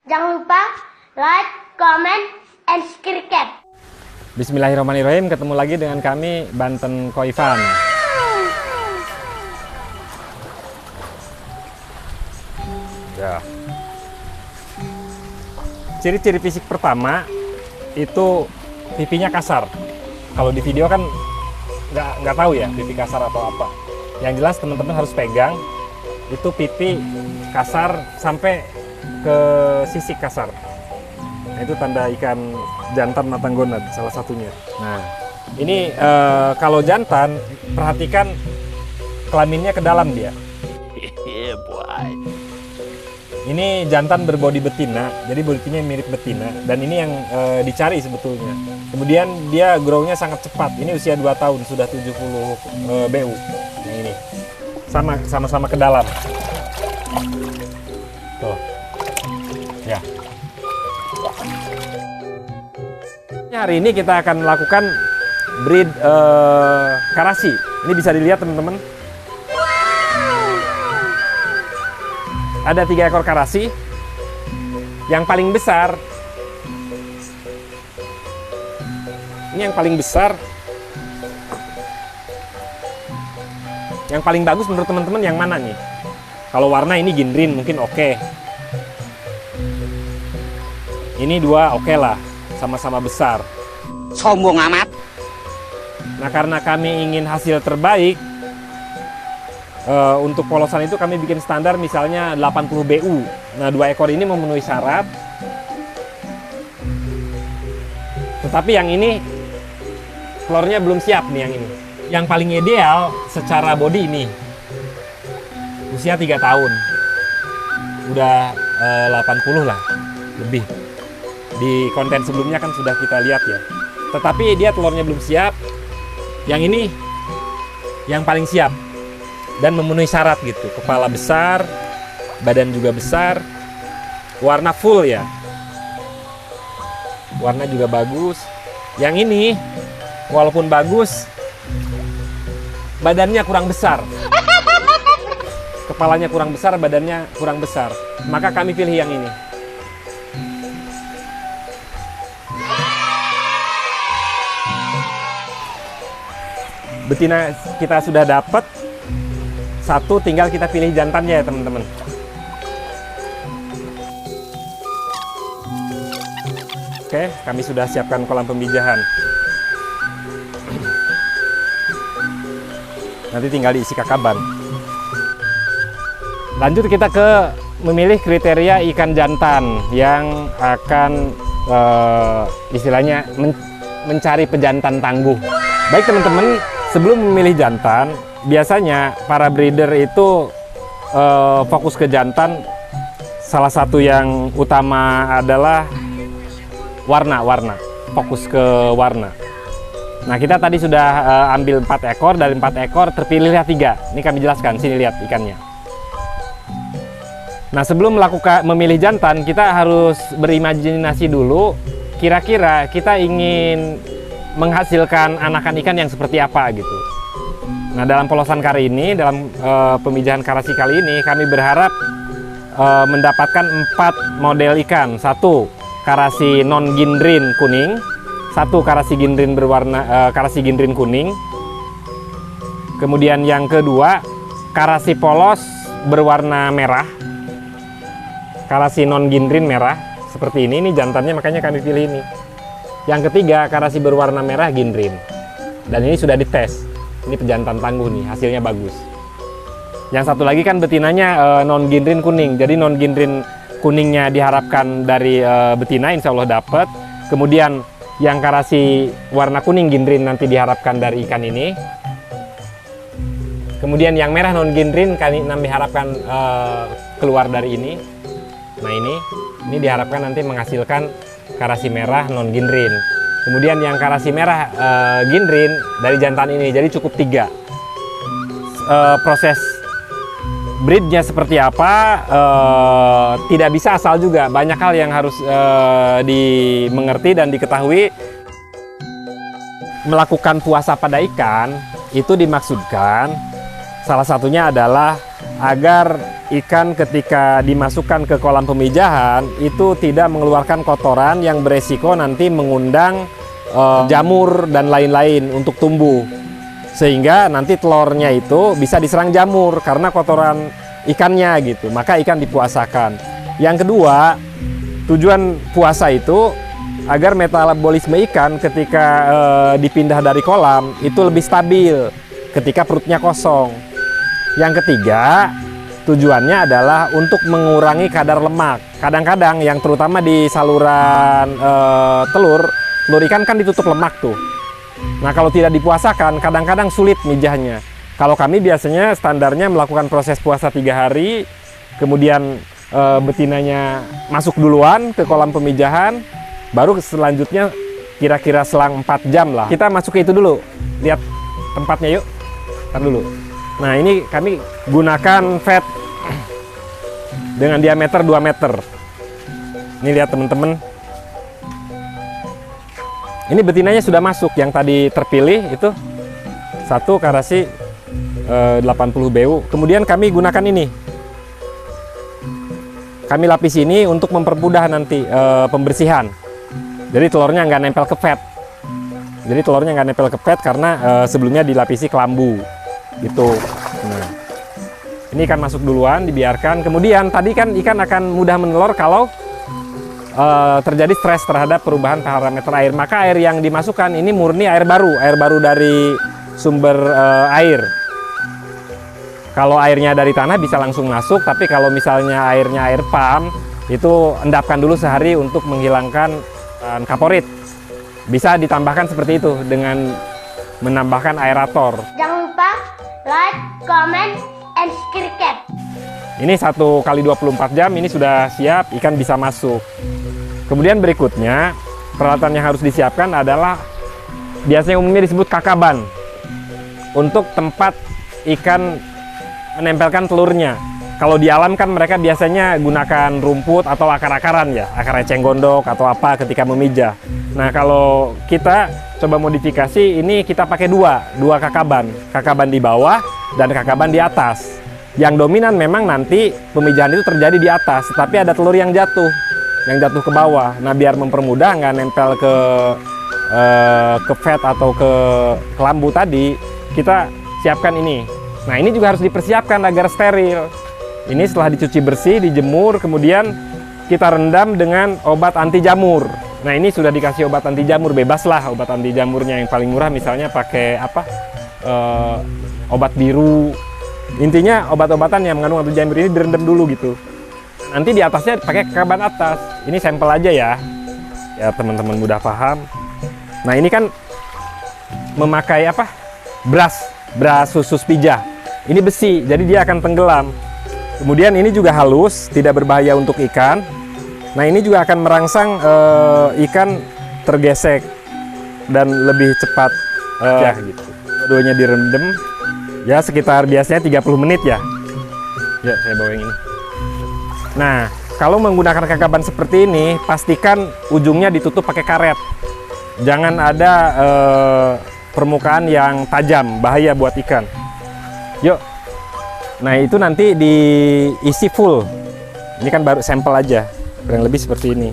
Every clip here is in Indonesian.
Jangan lupa like, comment, and subscribe. Bismillahirrahmanirrahim, ketemu lagi dengan kami Banten Koifan. Ya. Ciri-ciri fisik pertama itu pipinya kasar. Kalau di video kan nggak tahu ya pipi kasar atau apa. Yang jelas teman-teman harus pegang itu pipi kasar sampai ke sisik kasar. Nah, itu tanda ikan jantan matang gonad salah satunya. Nah, ini kalau jantan perhatikan kelaminnya ke dalam dia. Ini jantan berbodi betina, jadi bodinya mirip betina, dan ini yang dicari sebetulnya. Kemudian dia grownya sangat cepat. Ini usia 2 tahun sudah 70 BU. Yang ini sama-sama ke dalam. Tuh. Ya. Hari ini kita akan melakukan breed karasi. Ini bisa dilihat teman-teman. Ada 3 ekor karasi. Yang paling besar, ini yang paling besar. Yang paling bagus menurut teman-teman yang mana nih? Kalau warna ini Ginrin mungkin oke. Ini 2 oke lah, sama-sama besar. Sombong amat. Nah, karena kami ingin hasil terbaik, untuk polosan itu kami bikin standar misalnya 80 BU. Nah, 2 ekor ini memenuhi syarat. Tetapi yang ini telurnya belum siap nih yang ini. Yang paling ideal secara body ini. Usia 3 tahun. Udah 80 lah lebih. Di konten sebelumnya kan sudah kita lihat ya. Tetapi dia telurnya belum siap. Yang ini yang paling siap dan memenuhi syarat gitu. Kepala besar, badan juga besar, warna full ya. Warna juga bagus. Yang ini walaupun bagus, badannya kurang besar. Kepalanya kurang besar, badannya kurang besar. Maka kami pilih yang ini. Betina kita sudah dapat. Satu, tinggal kita pilih jantannya ya teman-teman. Oke, kami sudah siapkan kolam pemijahan. Nanti tinggal diisi kakaban. Lanjut kita ke memilih kriteria ikan jantan yang akan istilahnya mencari pejantan tangguh. Baik teman-teman, sebelum memilih jantan, biasanya para breeder itu fokus ke jantan. Salah satu yang utama adalah warna. Fokus ke warna. Nah, kita tadi sudah ambil 4 ekor. Dari 4 ekor terpilihlah 3. Ini kami jelaskan, sini lihat ikannya. Nah, sebelum memilih jantan, kita harus berimajinasi dulu. Kira-kira kita ingin menghasilkan anakan ikan yang seperti apa gitu. Nah, dalam polosan kali ini, dalam pemijahan karasi kali ini, kami berharap mendapatkan 4 model ikan. 1, karasi non ginrin kuning. 1, karasi ginrin berwarna karasi ginrin kuning. Kemudian yang kedua, karasi polos berwarna merah. Karasi non ginrin merah seperti ini jantannya, makanya kami pilih ini. Yang ketiga, karasi berwarna merah ginrin. Dan ini sudah dites. Ini pejantan tangguh nih, hasilnya bagus. Yang satu lagi kan betinanya non ginrin kuning. Jadi non ginrin kuningnya diharapkan dari betina, insya Allah dapat. Kemudian yang karasi warna kuning ginrin nanti diharapkan dari ikan ini. Kemudian yang merah non ginrin kami diharapkan keluar dari ini. Nah, ini diharapkan nanti menghasilkan karasi merah non ginrin. Kemudian yang karasi merah ginrin dari jantan ini, jadi cukup 3. Proses breednya seperti apa tidak bisa asal juga. Banyak hal yang harus dimengerti dan diketahui. Melakukan puasa pada ikan itu dimaksudkan salah satunya adalah agar ikan ketika dimasukkan ke kolam pemijahan itu tidak mengeluarkan kotoran yang beresiko nanti mengundang jamur dan lain-lain untuk tumbuh. Sehingga nanti telurnya itu bisa diserang jamur karena kotoran ikannya gitu. Maka ikan dipuasakan. Yang kedua, tujuan puasa itu agar metabolisme ikan ketika dipindah dari kolam itu lebih stabil ketika perutnya kosong. Yang ketiga, tujuannya adalah untuk mengurangi kadar lemak. Kadang-kadang yang terutama di saluran telur ikan kan ditutup lemak tuh. Nah, kalau tidak dipuasakan kadang-kadang sulit mijahnya. Kalau kami biasanya standarnya melakukan proses puasa 3 hari, kemudian betinanya masuk duluan ke kolam pemijahan, baru selanjutnya kira-kira selang 4 jam lah. Kita masuk ke itu dulu, lihat tempatnya yuk. Ntar dulu. Nah, ini kami gunakan vat dengan diameter 2 meter. Ini lihat teman-teman. Ini betinanya sudah masuk, yang tadi terpilih itu 1 karasi 80 BU. Kemudian kami gunakan ini. Kami lapis ini untuk mempermudah nanti pembersihan. Jadi telurnya nggak nempel ke vat. Jadi telurnya nggak nempel ke vat karena sebelumnya dilapisi kelambu. Gitu. Nah, ini ikan masuk duluan, dibiarkan. Kemudian tadi kan ikan akan mudah menelur kalau terjadi stres terhadap perubahan parameter air. Maka air yang dimasukkan ini murni air baru dari sumber air. Kalau airnya dari tanah bisa langsung masuk, tapi kalau misalnya airnya air pump, itu endapkan dulu sehari untuk menghilangkan kaporit. Bisa ditambahkan seperti itu dengan menambahkan aerator. Jangan lupa like, comment, and subscribe. Ini 1 kali 24 jam ini sudah siap, ikan bisa masuk. Kemudian berikutnya peralatan yang harus disiapkan adalah biasanya umumnya disebut kakaban untuk tempat ikan menempelkan telurnya. Kalau di alam kan mereka biasanya gunakan rumput atau akar-akaran ya, akar eceng gondok atau apa ketika memijah. Nah, kalau kita coba modifikasi, ini kita pakai dua kakaban. Kakaban di bawah dan kakaban di atas. Yang dominan memang nanti pemijahan itu terjadi di atas, tapi ada telur yang jatuh ke bawah. Nah, biar mempermudah nggak nempel ke vat atau ke kelambu tadi, kita siapkan ini. Nah, ini juga harus dipersiapkan agar steril. Ini setelah dicuci bersih, dijemur, kemudian kita rendam dengan obat anti jamur. Nah, ini sudah dikasih obat anti jamur, bebas lah obat anti jamurnya. Yang paling murah misalnya pakai apa? Obat biru. Intinya obat-obatan yang mengandung anti jamur ini direndam dulu gitu. Nanti di atasnya pakai kakaban atas. Ini sampel aja ya. Ya, teman-teman mudah paham. Nah, ini kan memakai apa? Bras khusus pijah. Ini besi, jadi dia akan tenggelam. Kemudian ini juga halus, tidak berbahaya untuk ikan. Nah, ini juga akan merangsang ikan tergesek dan lebih cepat gitu. Keduanya direndam ya sekitar biasanya 30 menit ya. Ya, saya bawa yang ini. Nah, kalau menggunakan kakaban seperti ini, pastikan ujungnya ditutup pakai karet. Jangan ada permukaan yang tajam, bahaya buat ikan. Yuk. Nah, itu nanti diisi full. Ini kan baru sampel aja, kurang lebih seperti ini.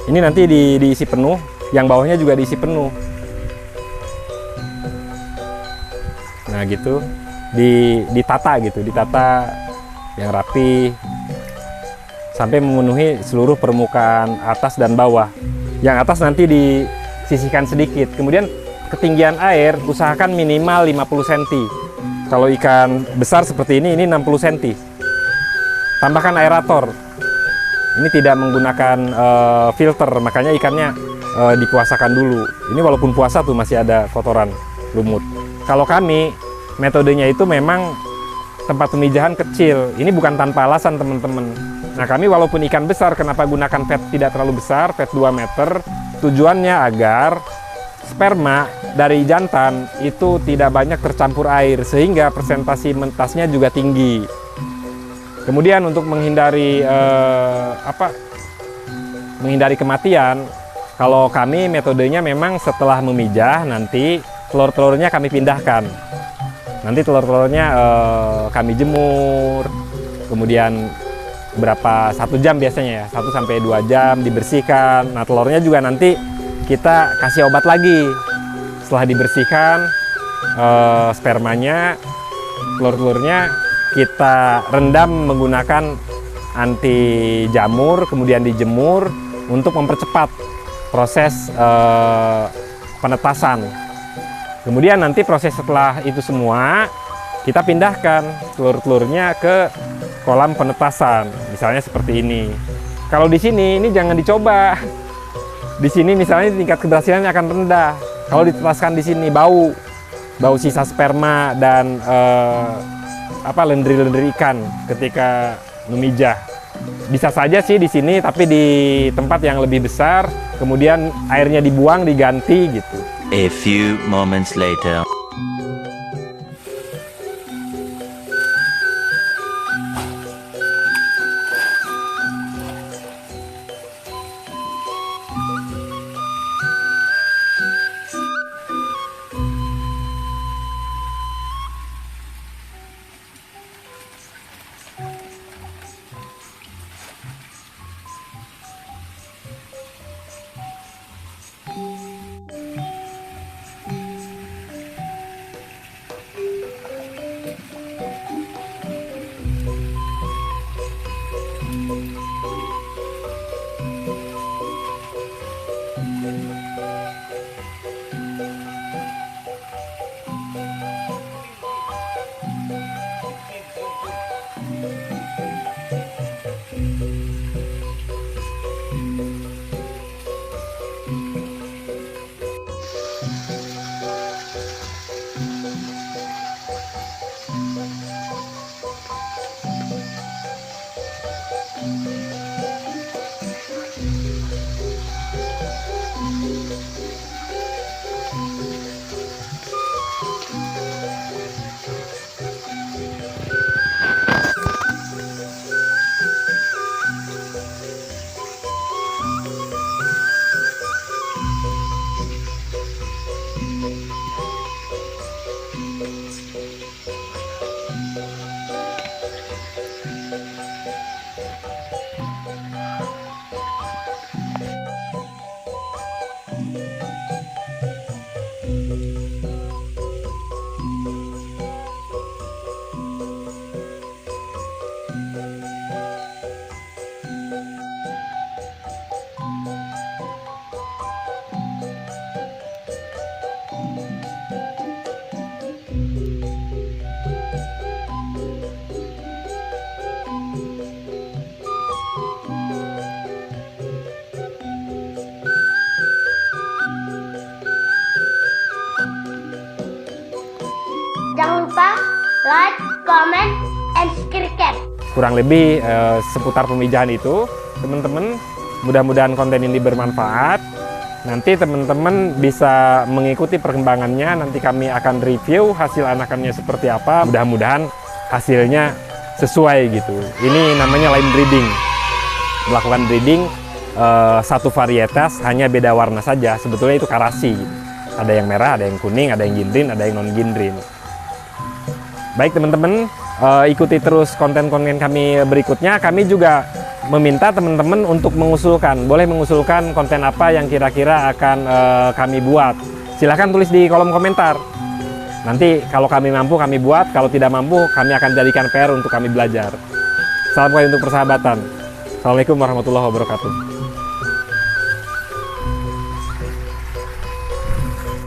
Ini nanti diisi penuh, yang bawahnya juga diisi penuh. Nah, gitu. Ditata gitu, ditata yang rapi sampai memenuhi seluruh permukaan atas dan bawah. Yang atas nanti disisihkan sedikit. Kemudian ketinggian air usahakan minimal 50 cm. Kalau ikan besar seperti ini 60 cm. Tambahkan aerator. Ini tidak menggunakan filter, makanya ikannya dipuasakan dulu. Ini walaupun puasa tuh masih ada kotoran lumut. Kalau kami, metodenya itu memang tempat pemijahan kecil. Ini bukan tanpa alasan, teman-teman. Nah, kami walaupun ikan besar, kenapa gunakan vat tidak terlalu besar, vat 2 meter, tujuannya agar sperma dari jantan itu tidak banyak tercampur air, sehingga persentase mentasnya juga tinggi. Kemudian untuk menghindari menghindari kematian, kalau kami metodenya memang setelah memijah nanti telur-telurnya kami pindahkan. Nanti telur-telurnya kami jemur, kemudian berapa 1 jam biasanya ya, 1 sampai 2 jam dibersihkan. Nah, telurnya juga nanti kita kasih obat lagi. Setelah dibersihkan spermanya, telur-telurnya kita rendam menggunakan anti jamur, kemudian dijemur untuk mempercepat proses penetasan. Kemudian nanti proses setelah itu semua kita pindahkan telur-telurnya ke kolam penetasan, misalnya seperti ini. Kalau di sini ini jangan dicoba. Di sini misalnya tingkat keberhasilannya akan rendah. Kalau ditetaskan di sini bau sisa sperma dan lendir-lendir ikan ketika memijah. Bisa saja sih di sini, tapi di tempat yang lebih besar, kemudian airnya dibuang, diganti gitu. A few moments later. Jangan lupa like, comment, and subscribe. Kurang lebih seputar pemijahan itu, teman-teman. Mudah-mudahan konten ini bermanfaat. Nanti teman-teman bisa mengikuti perkembangannya. Nanti kami akan review hasil anakannya seperti apa. Mudah-mudahan hasilnya sesuai gitu. Ini namanya line breeding. Melakukan breeding satu varietas, hanya beda warna saja. Sebetulnya itu karasi. Ada yang merah, ada yang kuning, ada yang gindrin, ada yang non gindrin. Baik teman-teman, ikuti terus konten-konten kami berikutnya. Kami juga meminta teman-teman untuk mengusulkan, boleh mengusulkan konten apa yang kira-kira akan kami buat. Silahkan tulis di kolom komentar. Nanti kalau kami mampu kami buat, kalau tidak mampu kami akan jadikan PR untuk kami belajar. Salam kembali untuk persahabatan. Assalamualaikum warahmatullahi wabarakatuh.